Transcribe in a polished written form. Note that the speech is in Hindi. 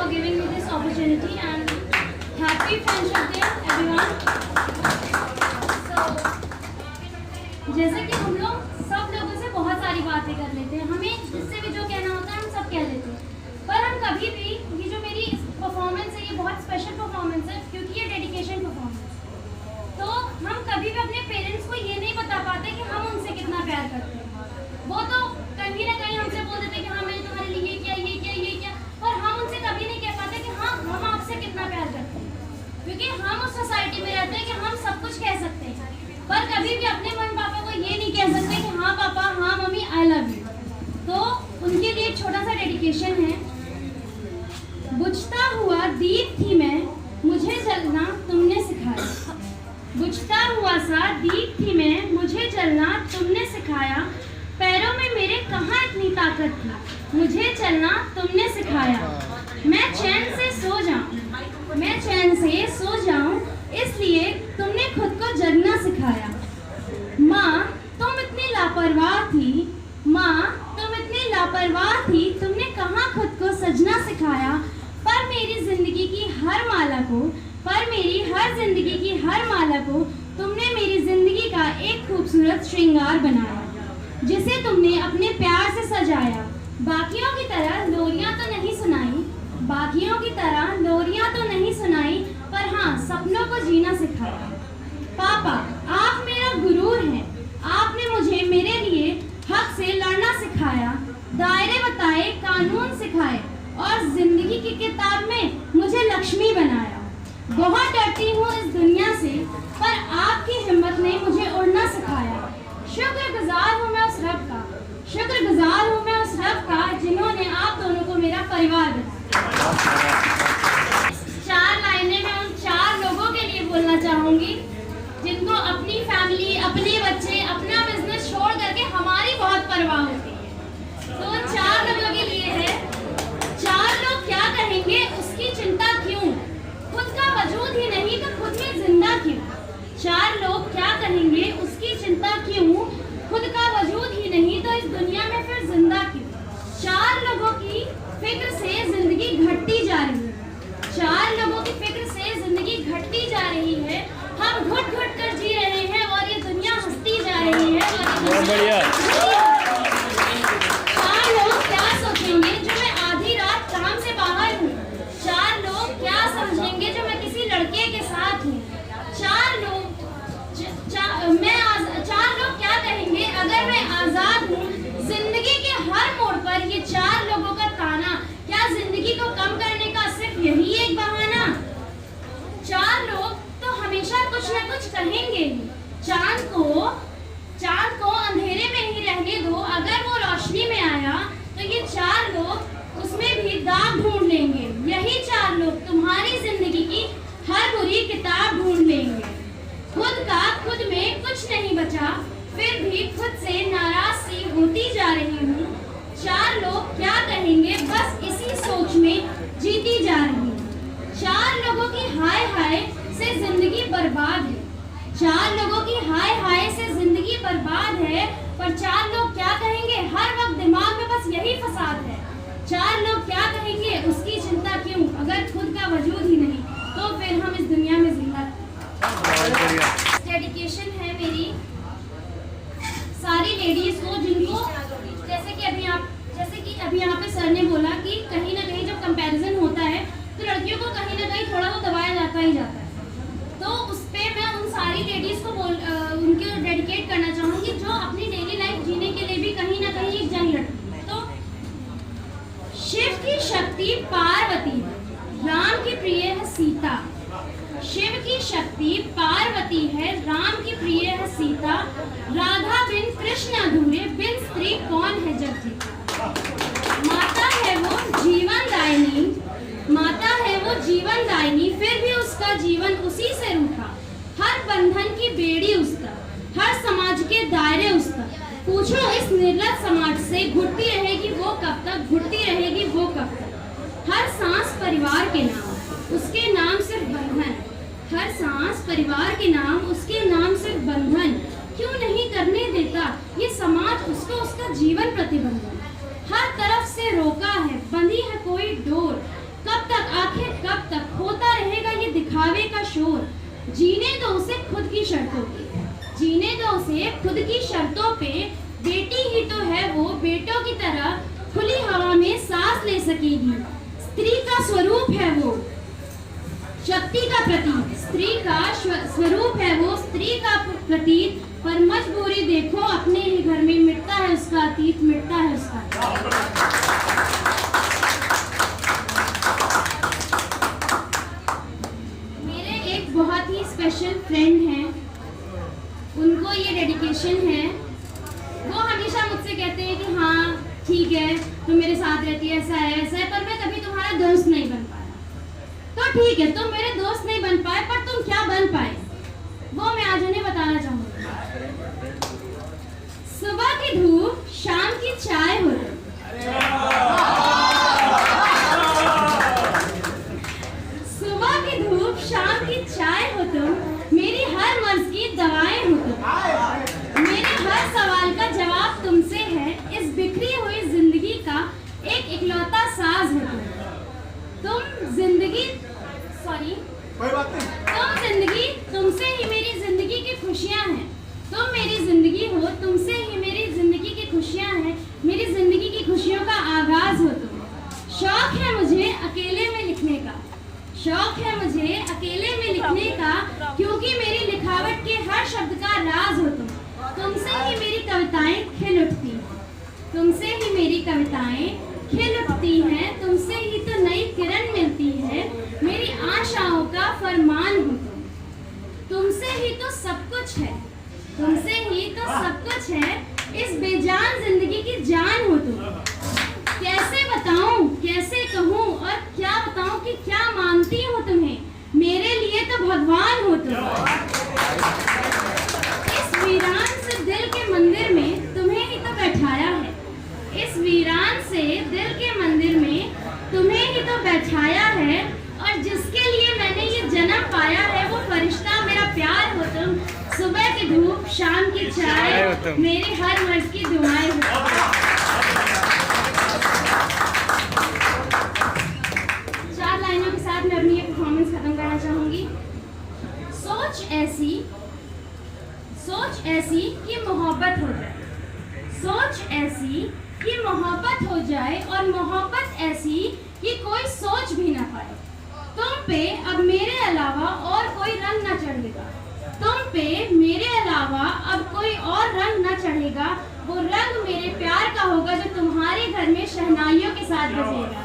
for giving me this opportunity and happy Friendship Day everyone. So जैसे कि हम लोग सब लोगों से बहुत सारी बातें कर लेते हैं, हमें जिससे भी जो कहना होता है हम सब कह लेते हैं, पर हम कभी भी ये जो मेरी परफॉर्मेंस है ये बहुत स्पेशल परफॉर्मेंस है क्योंकि ये डेडिकेशन परफॉर्मेंस, तो हम कभी भी अपने पेरेंट्स को ये नहीं बता पाते कि हम उनसे कितना प्यार करते हैं। वो तो कहीं ना कहीं हमसे बोल देते कि हाँ मैंने तुम्हारे लिए ये किया, पर हम उनसे कभी नहीं कह पाते कि हाँ हम आपसे कितना प्यार करते हैं, क्योंकि हम उस सोसाइटी में रहते हैं कि हम सब कुछ कह सकते हैं, पर कभी भी अपने मम्मी पापा को ये नहीं कह सकते कि हाँ पापा, हाँ मम्मी, आई लव यू। तो उनके लिए एक छोटा सा डेडिकेशन है। बुझता हुआ दीप थी मैं, मुझे जलना तुमने सिखाया। बुझता हुआ सा दीप थी मैं, मुझे जलना तुमने सिखाया। पैरों में मेरे कहाँ इतनी ताकत थी, मुझे चलना तुमने सिखाया। मैं चैन से सो जाऊं, इसलिए तुमने खुद को जगना सिखाया। माँ तुम इतनी लापरवाह थी, तुमने कहाँ खुद को सजना सिखाया। पर मेरी जिंदगी की हर माला को तुमने मेरी जिंदगी का एक खूबसूरत श्रृंगार बनाया, जिसे तुमने अपने प्यार से सजाया। बाकियों की तरह लोरियां तो नहीं सुनाई, पर हाँ सपनों को जीना सिखाया। पापा आप मेरा गुरूर हैं, आपने मुझे मेरे लिए हक से लड़ना सिखाया। दायरे बताए, कानून सिखाए और जिंदगी की किताब में मुझे लक्ष्मी बनाया। बहुत डरती हूँ इस दुनिया से, पर आपकी हिम्मत ने मुझे उड़ना सिखाया। शुक्रगुजार हूँ मैं उस रब का जिन्होंने आप दोनों को मेरा परिवार बनाया। 4 लाइनें मैं उन 4 लोगों के लिए बोलना चाहूंगी जिनको अपनी फैमिली, अपने बच्चे, अपना बिजनेस छोड़ करके हमारी बहुत परवाह होती है। तो उन 4 लोगों के लिए है, 4 लोग क्या कहेंगे उसकी चिंता क्यों, खुद का वजूद ही नहीं तो खुद में जिंदा क्यों। 4 लोग क्या कहेंगे उसकी चिंता क्यों, खुद का वजूद ही नहीं तो इस दुनिया में फिर जिंदा क्यों। 4 लोगों की फिक्र से जिंदगी घटती जा रही है, 4 लोगों की फिक्र से जिंदगी घटती जा रही है। हम घुट कर जी रहे हैं और ये दुनिया हंसती जा रही है। और ये 4 लोग क्या सोचेंगे जो मैं आधी रात काम से बाहर हूँ, 4 लोग क्या समझेंगे जो मैं किसी लड़के के साथ हूँ। 4 लोग क्या कहेंगे अगर मैं आजाद हूँ। जिंदगी के हर मोड़ पर ये 4 लोगों का ताना, क्या जिंदगी को कम करने का सिर्फ यही एक बहाना। 4 लोग तो हमेशा कुछ न कुछ कहेंगे ही। चांद को अंधेरे में ही रहने दो, अगर वो रोशनी में आया तो ये 4 लोग उसमें भी दाग ढूंढ लेंगे। यही 4 लोग तुम्हारी जिंदगी की हर बुरी किताब ढूंढ लेंगे। खुद में कुछ नहीं बचा, फिर भी खुद से नाराज सी होती जा रही हूँ। 4 लोग क्या कहेंगे बस इसी सोच में जीती जा रही हूँ। 4 लोगों की हाय हाय से जिंदगी बर्बाद है, 4 लोगों की हाय से जिंदगी बर्बाद है। पर 4 लोग क्या कहेंगे हर वक्त दिमाग में बस यही फसाद है। 4 लोग क्या कहेंगे उसकी चिंता क्यों, अगर खुद का वजूद ही नहीं तो फिर हम इस दुनिया में जिंदा। डेडिकेशन है मेरी सारी लेडीज को, जिनको जैसे कि अभी यहाँ पे सर ने बोला कि कहीं ना कहीं जब कंपैरिजन होता है तो लड़कियों को कहीं ना कहीं थोड़ा तो दबाया जाता है। तो उस पे मैं उन सारी लेडीज को उनको डेडिकेट करना चाहूँगी जो अपनी डेली लाइफ जीने के लिए भी कहीं ना कहीं एक जंग लड़ती है। तो शिव की शक्ति पार्वती, राम की प्रिय है सीता। शिव की शक्ति पार्वती है, राम की प्रिय है सीता। राधा बिन कृष्ण अधूरे, बिन स्त्री कौन है जग जीता। माता है वो जीवन दायिनी, फिर भी उसका जीवन उसी से रूठा। हर बंधन की बेड़ी उसका, हर समाज के दायरे उसका। पूछो इस निर्लज समाज से, घुटती रहेगी वो कब तक। हर सांस परिवार के नाम, उसके नाम सिर्फ बंधन। हर सांस परिवार के नाम, उसके नाम सिर्फ बंधन। क्यों नहीं करने देता ये समाज उसको उसका जीवन प्रतिबंधन। हर तरफ से रोका है, बंधी है कोई डोर, कब तक जीने दो उसे खुद की शर्तों पे, जीने दो उसे खुद की शर्तों पे। बेटी ही तो है वो बेटों की तरह खुली हवा में सांस ले सकेगी। स्त्री का स्वरूप है वो शक्ति का प्रतीक, स्त्री का स्वरूप है वो स्त्री का प्रतीक। पर मजबूरी देखो अपने ही घर में मिटता है उसका अतीत, मिटता है उसका अतीत। मेरे एक बहुत ही स्पेशल फ्रेंड हैं, उनको ये डेडिकेशन है। वो हमेशा मुझसे कहते हैं कि हाँ ठीक है तुम मेरे साथ रहती है, ऐसा है, पर मैं कभी तुम्हारा दोस्त नहीं बन पाया। तो ठीक है तुम मेरे दोस्त नहीं बन पाए, पर तुम क्या बन पाए वो मैं आज उन्हें बताना चाहूंगी। सुबह की धूप शाम की चाय हो तुम, सुबह की धूप शाम की चाय हो तुम, मेरी हर मर्ज की दवाएं हो तुम। मेरे हर सवाल का जवाब तुमसे है, इस बिखरी हुई जिंदगी का एक इकलौता साज हो तुम जिंदगी कोई बात नहीं, तुम जिंदगी, तुमसे ही मेरी जिंदगी की खुशियां हैं। तुम मेरी जिंदगी हो, तुमसे ही मेरी जिंदगी की खुशियां हैं, मेरी जिंदगी की खुशियों का आगाज हो तुम। शौक है मुझे अकेले में लिखने का, शौक है मुझे अकेले में लिखने का, क्योंकि मेरी लिखावट के हर शब्द का राज हो तुम। तुमसे ही मेरी कविताएं खिल उठती हैं, तुमसे ही मेरी कविताएं खिल उठती हैं, तुमसे ही तो नई किरण मिलती है, मेरी आशाओं का फरमान हो तुम। तुमसे ही तो सब कुछ है, तुमसे ही तो सब कुछ है, इस बेजान जिंदगी की जान हो तुम। कैसे बताऊं, कैसे कहूं और क्या बताऊं कि क्या मानती हूं तुम्हें, मेरे लिए तो भगवान हो तुम। इस वीरान से दिल के मंदिर में तुम्हें ही तो बैठाया है, इस वीरान से दिल के मंदिर में तुम्हें ही तो बैठाया है, और जिसके लिए मैंने ये जन्म पाया है वो फरिश्ता मेरा प्यार हो तुम। सुबह की धूप शाम की चाय, मेरी हर मर्ज की दुआएं हो। चार लाइनों के साथ मैं अपनी ये परफॉर्मेंस खत्म करना चाहूंगी। सोच ऐसी कि मोहब्बत हो जाए, सोच ऐसी कि मोहब्बत हो जाए, और मोहब्बत ऐसी कि कोई सोच भी ना पाए। तुम पे अब मेरे अलावा और कोई रंग न चढ़ेगा, तुम पे मेरे अलावा अब कोई और रंग न चढ़ेगा, वो रंग मेरे प्यार का होगा जो तुम्हारे घर में शहनाइयों के साथ बजेगा।